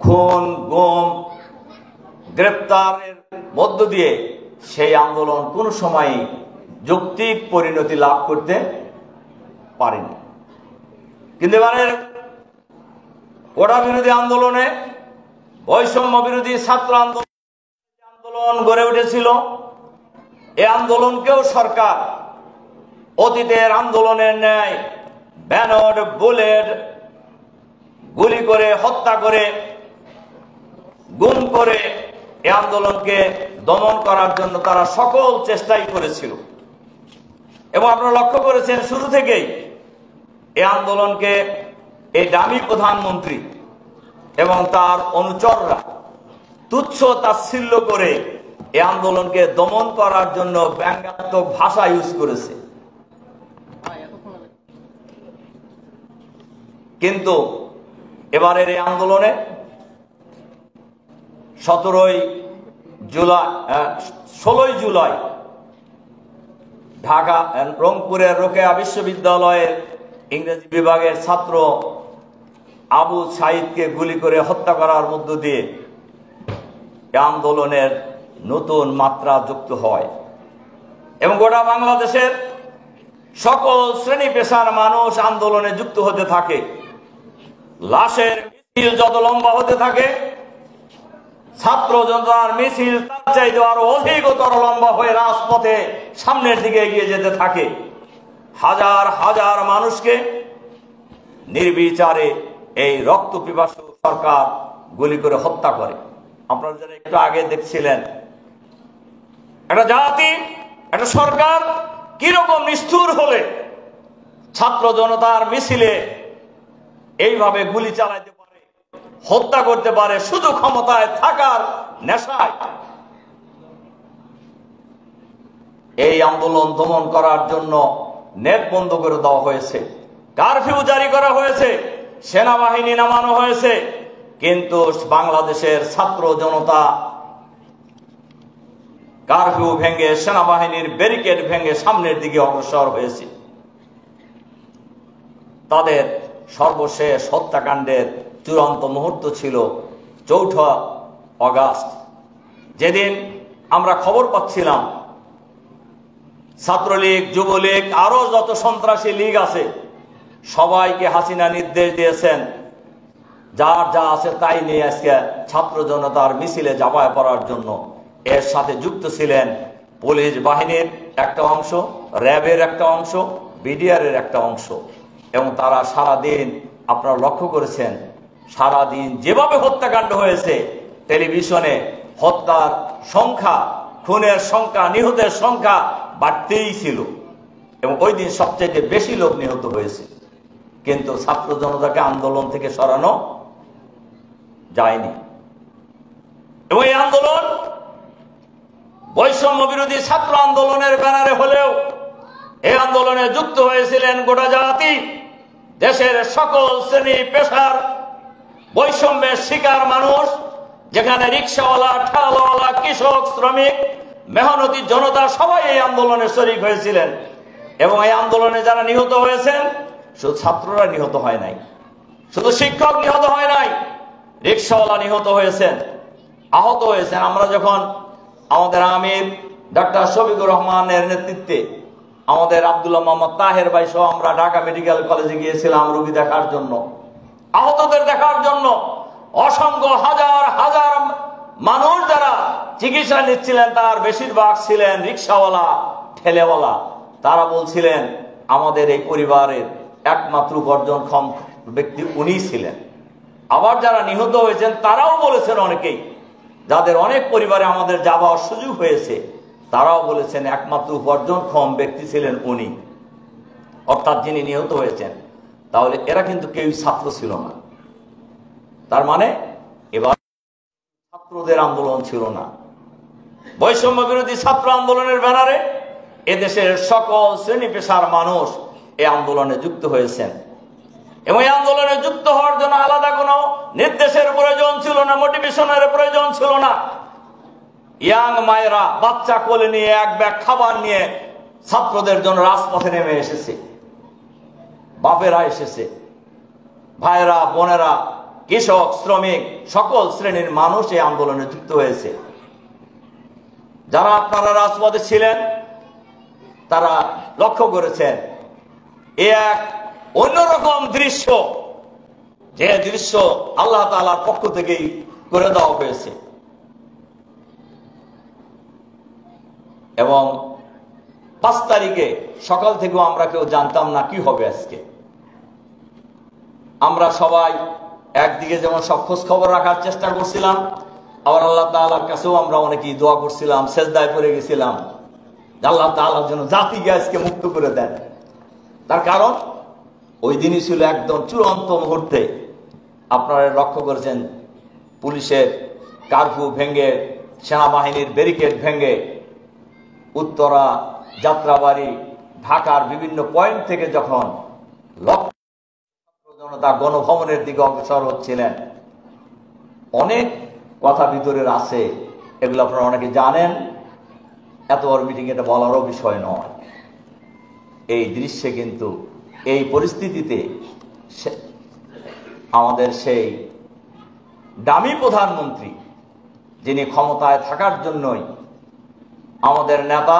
খুন, গুম, গ্রেপ্তারের মধ্য দিয়ে সেই আন্দোলন কোনো সময় যৌক্তিক পরিণতি লাভ করতে পারেনি। কিন্তু এবারের কোটা বিরোধী আন্দোলনে, বৈষম্য বিরোধী ছাত্র আন্দোলন গড়ে উঠেছিল, এই আন্দোলনকেও সরকার অতীতের আন্দোলনের ন্যায় ব্যানর, বুলেট, গুলি করে, হত্যা করে, গুম করে এই আন্দোলনকে দমন করার জন্য তারা সকল চেষ্টাই করেছিল। এবং আপনারা লক্ষ্য করেছেন শুরু থেকেই এই আন্দোলনকে এই দামি প্রধানমন্ত্রী এবং তার অনুচররা তুচ্ছ তাচ্ছিল্য করে এই আন্দোলনকে দমন করার জন্য ব্যঙ্গাত্মক ভাষা ইউজ করেছে। কিন্তু এবারের এই আন্দোলনে 16ই জুলাই ঢাকা রংপুরের রোকেয়া বিশ্ববিদ্যালয়ের ইংরেজি বিভাগের ছাত্র আবু সাইদকে গুলি করে হত্যা করার মধ্য দিয়ে এই আন্দোলনের নতুন মাত্রা যুক্ত হয় এবং গোটা বাংলাদেশের সকল শ্রেণী পেশার মানুষ আন্দোলনে যুক্ত হতে থাকে। লাশের মিছিল যত লম্বা হতে থাকে, ছাত্র জনতার মিছিল তার চাইতে আরো অধিকতর লম্বা হয়ে রাজপথে সামনের দিকে এগিয়ে যেতে থাকে। হাজার হাজার মানুষকে নির্বিচারে এই রক্ত পিপাসু সরকার গুলি করে হত্যা করে। আপনারা যারা একটু আগে দেখছিলেন, একটা জাতি, একটা সরকার কিরকম নিষ্ঠুর হলে ছাত্র জনতার মিছিলে এইভাবে গুলি চালাইতে পারে, হত্যা করতে পারে, শুধু ক্ষমতায় থাকার নেশায়। এই আন্দোলন দমন করার জন্য নেট বন্ধ করে দেওয়া হয়েছে, কারফিউ জারি করা হয়েছে, সেনাবাহিনী নামানো হয়েছে। কিন্তু বাংলাদেশের ছাত্র জনতা কারফিউ ভেঙে, সেনাবাহিনীর ব্যারিকেড ভেঙে সামনের দিকে অগ্রসর হয়েছে। তাদের সর্বশেষ হত্যাকাণ্ডের চূড়ান্ত মুহূর্ত ছিল 4 আগস্ট, যেদিন আমরা খবর পাচ্ছিলাম ছাত্রলীগ, যুবলীগ, আরো যত সন্ত্রাসী লীগ আছে সবাইকে হাসিনা নির্দেশ দিয়েছেন যার যা আছে তাই নিয়ে আজকে ছাত্র জনতার মিছিলে ঝাঁপায় পড়ার জন্য। এর সাথে যুক্ত ছিলেন পুলিশ বাহিনীর একটা অংশ, র্যাবের একটা অংশ, বিডিআরের একটা অংশ। এবং তারা সারাদিন, আপনারা লক্ষ্য করেছেন, সারাদিন যেভাবে হত্যাকাণ্ড হয়েছে, টেলিভিশনে হত্যার সংখ্যা, খুনের সংখ্যা, নিহতের সংখ্যা বাড়তেই ছিল এবং ওই দিন সবচেয়ে বেশি লোক নিহত হয়েছে। কিন্তু ছাত্র জনতাকে আন্দোলন থেকে সরানো যায়নি। এবং এই আন্দোলন বৈষম্য বিরোধী ছাত্র আন্দোলনের ব্যানারে হলেও এই আন্দোলনে যুক্ত হয়েছিলেন গোটা জাতি, দেশের সকল শ্রেণী পেশার বৈষম্যের শিকার মানুষ, যেখানে রিক্সাওয়ালা, ঠেলাওয়ালা, কৃষক, শ্রমিক, মেহনতি জনতা সবাই এই আন্দোলনে শরীক হয়েছিলেন। এবং এই আন্দোলনে যারা নিহত হয়েছেন, শুধু ছাত্ররা নিহত হয় নাই, শুধু শিক্ষক নিহত হয় নাই, রিক্সাওয়ালা নিহত হয়েছেন, আহত হয়েছেন। আমরা যখন আমাদের আমির ডাক্তার শফিকুর রহমানের নেতৃত্বে আমাদের আব্দুল্লাহ মোহাম্মদ তাহের ভাই সহ আমরা ঢাকা মেডিকেল কলেজে গিয়েছিলাম রোগী দেখার জন্য, আহতদের দেখার জন্য। অসংখ্য হাজার হাজার মানুষ যারা চিকিৎসা নিচ্ছিলেন তার বেশিরভাগ ছিলেন রিক্সাওয়ালা, ঠেলেওয়ালা। তারা বলছিলেন আমাদের এই পরিবারের একমাত্র উপার্জনক্ষম ব্যক্তি উনি ছিলেন। আবার যারা নিহত হয়েছেন তারাও বলেছেন, অনেকেই যাদের অনেক পরিবারে আমাদের যাওয়ার সুযোগ হয়েছে, তারাও বলেছেন একমাত্র উপার্জনক্ষম ব্যক্তি ছিলেন উনি, অর্থাৎ যিনি নিহত হয়েছেন। তাহলে এরা কিন্তু কেউই ছাত্র ছিল না। তার মানে এবার ছাত্রদের আন্দোলন ছিল না। বৈষম্য বিরোধী ছাত্র আন্দোলনের ব্যানারে এদেশের সকল শ্রেণী পেশার মানুষ এই আন্দোলনে যুক্ত হয়েছেন। এবং এই আন্দোলনে যুক্ত হওয়ার জন্য আলাদা কোনো নির্দেশের প্রয়োজন ছিল না, মোটিভেশনের প্রয়োজন ছিল না। ইয়াং মায়েরা বাচ্চা কোলে নিয়ে এক ব্যাগ খাবার নিয়ে ছাত্রদের জন্য রাজপথে নেমে এসেছে, বাপেরা এসেছে, ভাইয়েরা, বোনেরা, কৃষক, শ্রমিক, সকল শ্রেণীর মানুষ এই আন্দোলনে যুক্ত হয়েছে। যারা আপনারা রাজপথে ছিলেন তারা লক্ষ্য করেছেন এ এক অন্যরকম দৃশ্য, যে দৃশ্য আল্লাহ তাআলার পক্ষ থেকেই করে দেওয়া হয়েছে। এবং 5 তারিখে সকাল থেকেও আমরা কেউ জানতাম না কি হবে আজকে। আমরা সবাই একদিকে যেমন সব খোঁজ খবর রাখার চেষ্টা করছিলাম, আবার আল্লাহ তাআলার কাছেও আমরা অনেকেই দোয়া করছিলাম, সেজদায় পড়ে গেছিলাম আল্লাহ তাআলার জন্য জাতিকে আজকে মুক্ত করে দেন। তার কারণ ওই দিনই ছিল একদম চূড়ান্ত মুহূর্তে। আপনারা লক্ষ্য করেছেন পুলিশের কারফিউ ভেঙে, সেনাবাহিনীর ব্যারিকেড ভেঙে উত্তরা, যাত্রাবাড়ি, ঢাকার বিভিন্ন পয়েন্ট থেকে যখন জনতা গণভবনের দিকে অগ্রসর হচ্ছিলেন, অনেক কথা ভিতরের আছে, এগুলো আপনারা অনেকে জানেন। এত বড় মিটিং এটা বলারও বিষয় নয়। এই দৃশ্যে কিন্তু এই পরিস্থিতিতে আমাদের সেই দামি প্রধানমন্ত্রী, যিনি ক্ষমতায় থাকার জন্যই আমাদের নেতা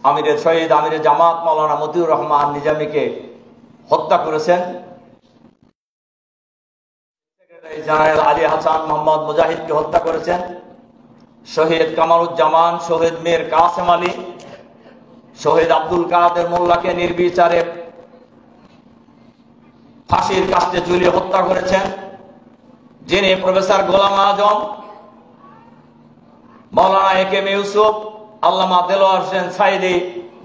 আমিরের শহীদ আমিরে জামাত মাওলানা মতিউর রহমান নিজামীকে হত্যা করেছেন, সেক্রেটারি জেনারেল আলী হাসান মোহাম্মদ মুজাহিদকে হত্যা করেছেন, শহীদ কামারুজ্জামান, শহীদ মীর কাসেম আলী, শহীদ আব্দুল কাদের মোল্লাকে নির্বিচারে ফাঁসির কাস্টে ঝুলিয়ে হত্যা করেছেন, যিনি প্রফেসর গোলাম আজম, মাওলানা একেএম ইউসুফ, আল্লামা দেলোয়ার হোসেন সাইদি,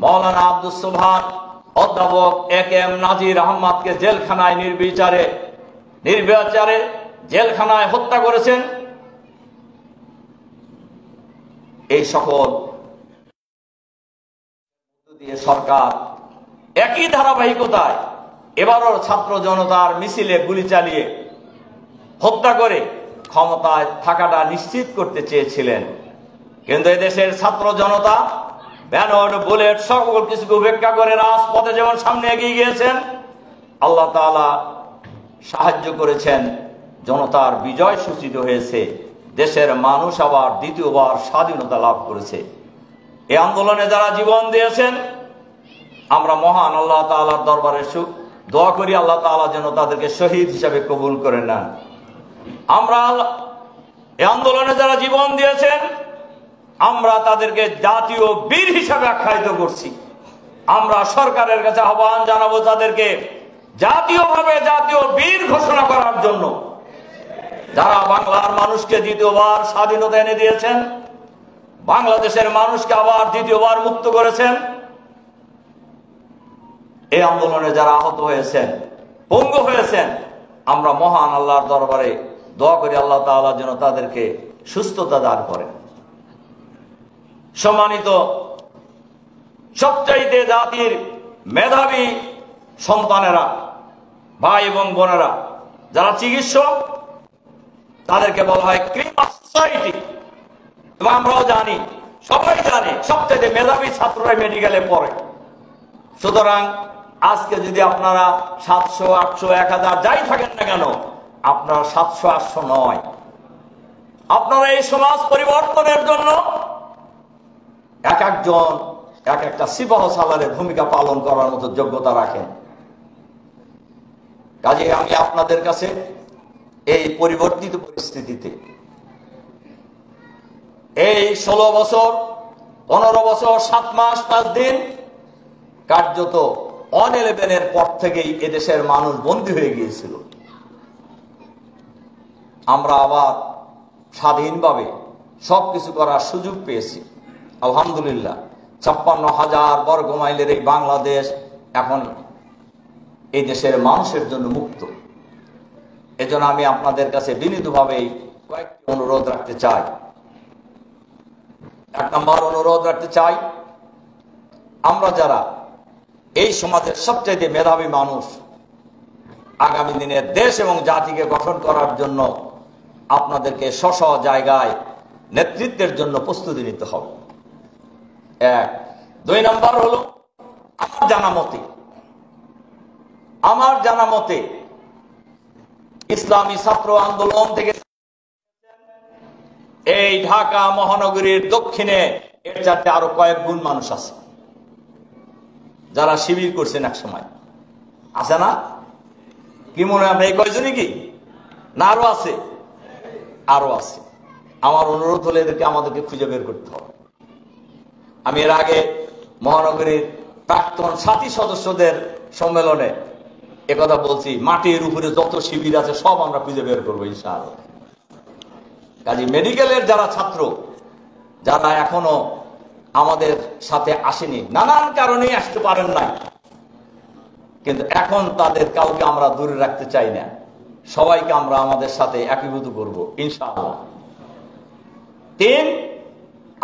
মাওলানা আব্দুস সুবহান, অধ্যাপক একেএম নাজির আহমদকে জেলখানায় নির্বিচারে জেলখানায় হত্যা করেছেন। এই সকল দিয়ে সরকার একই ধারাবাহিকতায় এবারও ছাত্র জনতার মিছিলে গুলি চালিয়ে হত্যা করে ক্ষমতায় থাকাটা নিশ্চিত করতে চেয়েছিলেন। কিন্তু এদেশের ছাত্র জনতা ব্যানর, বুলেট সকল কিছুকে উপেক্ষা করে রাজপথে যেমন সামনে এগিয়ে গিয়েছেন, আল্লাহ তাআলা সাহায্য করেছেন, জনতার বিজয় সূচিত হয়েছে, দেশের মানুষ আবার দ্বিতীয়বার স্বাধীনতা লাভ করেছে। এই আন্দোলনে যারা জীবন দিয়েছেন, আমরা মহান আল্লাহ তাআলার দরবারে দোয়া করি আল্লাহ তাআলা যেন তাদেরকে শহীদ হিসাবে কবুল করে নেন। আমরা এই আন্দোলনে যারা জীবন দিয়েছেন, আমরা তাদেরকে জাতীয় বীর হিসাবে আখ্যায়িত করছি। আমরা সরকারের কাছে আহ্বান জানাবো তাদেরকে জাতীয়ভাবে জাতীয় বীর ঘোষণা করার জন্য। যারা বাংলার মানুষকে দ্বিতীয়বার স্বাধীনতা এনে দিয়েছেন, বাংলাদেশের মানুষকে আবার দ্বিতীয়বার মুক্ত করেছেন, এই আন্দোলনে যারা আহত হয়েছেন, পঙ্গু হয়েছেন, আমরা মহান আল্লাহর দরবারে দোয়া করি আল্লাহ তাআলা যেন তাদেরকে সুস্থতা দান করেন। সম্মানিত সবচাইতে জাতির মেধাবী সন্তানেরা, ভাই এবং বোনেরা, যারা চিকিৎসক, তাদেরকে বলা হয় ক্রিমিনাল সোসাইটি। এবং আমরাও জানি, সবাই জানে, সবচাইতে মেধাবী ছাত্ররাই মেডিকেলে পড়ে। সুতরাং আজকে যদি আপনারা 700, 800, 1000 যাই থাকেন না কেন, আপনারা 700, 800 নয়। আপনারা এই সমাজ পরিবর্তনের জন্য এক একজন এক একটা সিপাহ সালারের ভূমিকা পালন করার মতো যোগ্যতা রাখেন। কাজে আমি আপনাদের কাছে এই পরিবর্তিত পরিস্থিতিতে এই 16 বছর, 15 বছর, 7 মাস 5 দিন কার্যত অন 11-এর পর থেকেই এদেশের মানুষ বন্দী হয়ে গিয়েছিল। আমরা আবার স্বাধীনভাবে সবকিছু করার সুযোগ পেয়েছি। আলহামদুলিল্লাহ, 56,000 বর্গ মাইলের এই বাংলাদেশ এখন এই দেশের মানুষের জন্য মুক্ত। এজন্য আমি আপনাদের কাছে বিনীতভাবে কয়েকটি অনুরোধ রাখতে চাই। 1 নম্বর অনুরোধ রাখতে চাই, আমরা যারা এই সমাজের সবচেয়ে মেধাবী মানুষ, আগামী দিনে দেশ এবং জাতিকে গঠন করার জন্য আপনাদেরকে স্ব জায়গায় নেতৃত্বের জন্য প্রস্তুতি নিতে হবে। 1। 2 নম্বর হলো, আমার জানা মতে ইসলামী ছাত্র আন্দোলন থেকে এই ঢাকা মহানগরীর দক্ষিণে এর চারটে আরো কয়েক গুণ মানুষ আছে যারা শিবির করছেন এক সময়, আছে না? কি মনে হয় এই কয়জনই কি না আরো আছে? আরো আছে। আমার অনুরোধ হলে এদেরকে আমাদেরকে খুঁজে বের করতে হবে। আমি এর আগে মহানগরীর প্রাক্তন সাথী সদস্যদের সম্মেলনে একথা বলছি, মাটির উপরে যত শিবির আছে সব আমরা খুঁজে বের করবো ইনশাআল্লাহ। কাজী মেডিকেলের যারা ছাত্র, যারা এখনো আমাদের সাথে আসেনি, নানান কারণে আসতে পারেন নাই, কিন্তু এখন তাদের কাউকে আমরা দূরে রাখতে চাই না, সবাইকে আমরা আমাদের সাথে একীভূত করব ইনশাআল্লাহ। 3,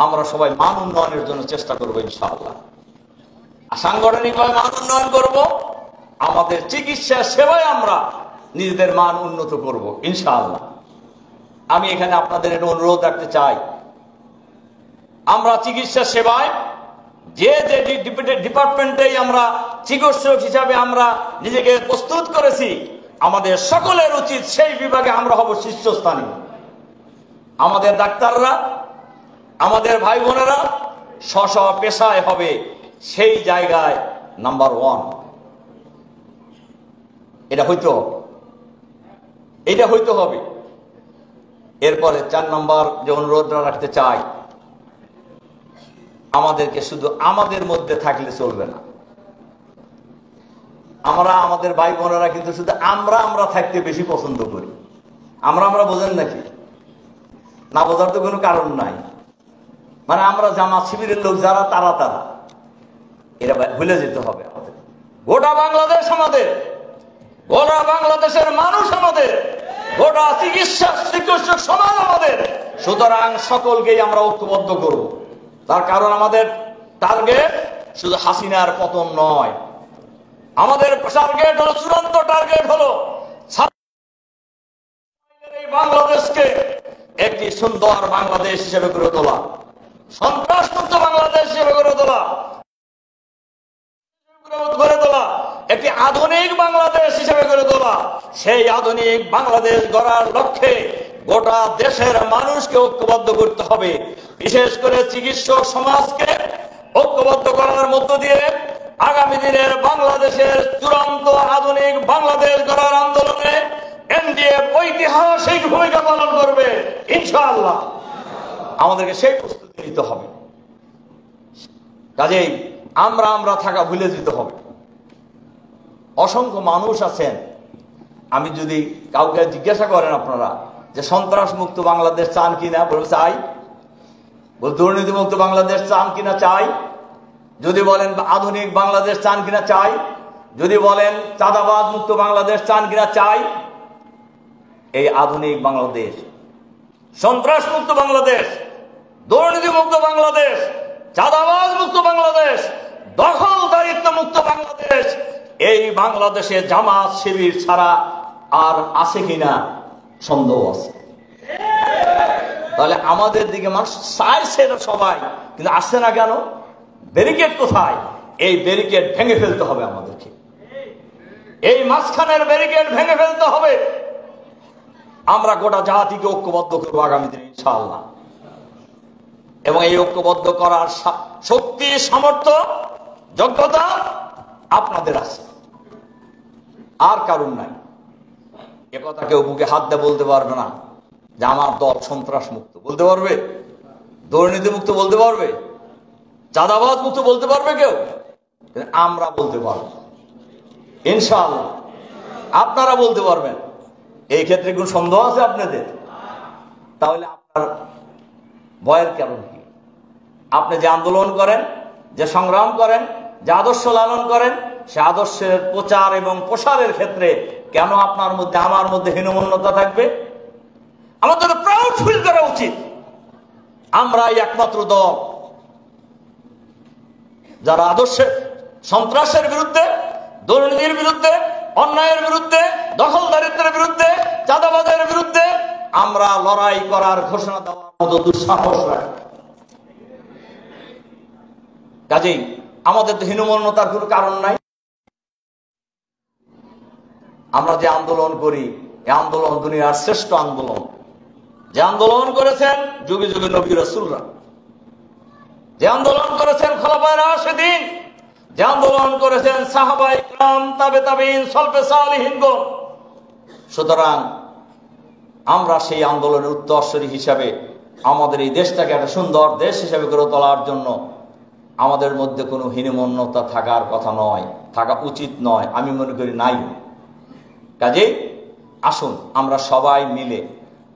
আমরা সবাই মান উন্নয়নের জন্য চেষ্টা করব ইনশাআল্লাহ। সাংগঠনিকভাবে মান উন্নয়ন করব, আমাদের চিকিৎসা সেবায় আমরা নিজেদের মান উন্নত করব ইনশাআল্লাহ। আমি এখানে আপনাদের একটা অনুরোধ রাখতে চাই, আমরা চিকিৎসা সেবায় যে যে ডিপার্টমেন্টেই আমরা চিকিৎসক হিসাবে আমরা নিজেকে প্রস্তুত করেছি, আমাদের সকলের উচিত সেই বিভাগে আমরা হব শীর্ষস্থানীয়। আমাদের ডাক্তাররা, আমাদের ভাই বোনেরা স্ব পেশায় হবে সেই জায়গায় নাম্বার 1। এটা হইতে হবে। এরপরে 4 নম্বর যে অনুরোধ রাখতে চাই, আমাদেরকে শুধু আমাদের মধ্যে থাকলে চলবে না। আমরা আমাদের ভাই বোনেরা কিন্তু শুধু আমরা থাকতে বেশি পছন্দ করি। আমরা বোঝেন নাকি? না বোঝার তো কোনো কারণ নাই। মানে আমরা জামাত শিবিরের লোক যারা, তারা এরা ভুলে যেতে হবে আমাদের। গোটা বাংলাদেশ আমাদের, গোটা বাংলাদেশের মানুষ আমাদের, গোটা চিকিৎসক সমাজ আমাদের। সুতরাং সকলকেই আমরা ঐক্যবদ্ধ করব। তার কারণ আমাদের টার্গেট শুধু হাসিনার পতন নয়, আমাদের টার্গেট হলো, চূড়ান্ত টার্গেট হলো এই বাংলাদেশকে একটি সুন্দর বাংলাদেশ হিসেবে গড়ে তোলা, সন্ত্রাসমুক্ত বাংলাদেশ হিসেবে গড়ে তোলা, একটি আধুনিক বাংলাদেশ হিসেবে গড়ে তোলা। সেই আধুনিক বাংলাদেশ গড়ার লক্ষ্যে গোটা দেশের মানুষকে ঐক্যবদ্ধ করতে হবে। বিশেষ করে চিকিৎসক সমাজকে ঐক্যবদ্ধ করার মধ্য দিয়ে আগামী দিনের বাংলাদেশের চূড়ান্ত আধুনিক বাংলাদেশ গড়ার আন্দোলনে এনডিএফ ঐতিহাসিক ভূমিকা পালন করবে ইনশাআল্লাহ। আমাদেরকে সেই প্রস্তুতি নিতে হবে। কাজেই আমরা থাকা ভুলে যেতে হবে। অসংখ্য মানুষ আছেন, আমি যদি কাউকে জিজ্ঞাসা করেন আপনারা যে সন্ত্রাস মুক্ত বাংলাদেশ চান কিনা, বলবে চাই। দুর্নীতি মুক্ত বাংলাদেশ চান কিনা, চাই। যদি বলেন আধুনিক বাংলাদেশ চান কিনা, চাই। যদি বলেন চাঁদাবাজ মুক্ত বাংলাদেশ চান কিনা, চাই। এই আধুনিক বাংলাদেশ, সন্ত্রাস মুক্ত বাংলাদেশ, দুর্নীতি মুক্ত বাংলাদেশ, চাঁদাবাজ মুক্ত বাংলাদেশ, দখলদারিত্ব মুক্ত বাংলাদেশ, এই বাংলাদেশে জামাত শিবির ছাড়া আর আছে কিনা সন্দেহ আছে। তাহলে আমাদের দিকে মানুষ চাইছে না সবাই, কিন্তু আসছে না কেন? ব্যারিকেড কোথায়? এই ব্যারিকেড ভেঙে ফেলতে হবে আমাদেরকে। এই মাঝখানের ব্যারিকেড ভেঙে ফেলতে হবে। আমরা গোটা জাতিকে ঐক্যবদ্ধ করবো আগামী দিনে ইনশাআল্লাহ। এবং এই ঐক্যবদ্ধ করার শক্তি, সামর্থ্য, যোগ্যতা আপনাদের আছে, আর কারণ নাই। একথা কেউ বুকে হাত দিয়ে বলতে পারবে না যে আমার দল সন্ত্রাস মুক্ত। বলতে পারবে? দুর্নীতি মুক্ত বলতে পারবে? চাঁদাবাজ মুক্ত বলতে পারবে কেউ? আমরা বলতে পারবো ইনশাআল্লাহ। আপনারা বলতে পারবেন। এই ক্ষেত্রে কোন সন্দেহ আছে আপনাদের? তাহলে আপনার ভয়ের কারণ কি? আপনি যে আন্দোলন করেন, যে সংগ্রাম করেন, যে আদর্শ লালন করেন, সে আদর্শের প্রচার এবং প্রসারের ক্ষেত্রে কেন আপনার মধ্যে, আমার মধ্যে হীনমন্যতা থাকবে? আমাদের প্রাউড ফিল করা উচিত। আমরাই একমাত্র দল যারা আদর্শের, সন্ত্রাসের বিরুদ্ধে, দুর্নীতির বিরুদ্ধে, অন্যায়ের বিরুদ্ধে, দখলদারিত্বের বিরুদ্ধে, চাঁদাবাজের বিরুদ্ধে আমরা লড়াই করার ঘোষণা দেওয়ার মতো দুঃসাহস রাখি। কাজেই আমাদের তো হীনমন্যতার কোনো কারণ নাই। আমরা যে আন্দোলন করি এই আন্দোলন দুনিয়ার শ্রেষ্ঠ আন্দোলন, যে আন্দোলন করেছেন যুগে যুগে নবী রাসূলরা, যে আন্দোলন করেছেন খোলাফায়ে রাশিদিন, যে আন্দোলন করেছেন সাহাবায়ে কিরাম, তাবেঈন, সলফে সালিহিনগণ। সুতরাং আমরা সেই আন্দোলনের উত্তরসূরি হিসাবে আমাদের এই দেশটাকে একটা সুন্দর দেশ হিসাবে গড়ে তোলার জন্য আমাদের মধ্যে কোনো হীনমন্যতা থাকার কথা নয়, থাকা উচিত নয়, আমি মনে করি নাই। কাজেই আসুন আমরা সবাই মিলে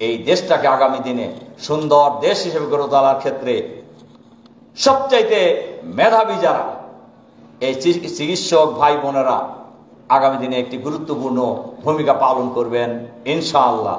এই দেশটাকে আগামী দিনে সুন্দর দেশ হিসেবে গড়ে তোলার ক্ষেত্রে সবচাইতে মেধাবী যারা এই চিকিৎসক ভাই বোনেরা আগামী দিনে একটি গুরুত্বপূর্ণ ভূমিকা পালন করবেন ইনশাআল্লাহ।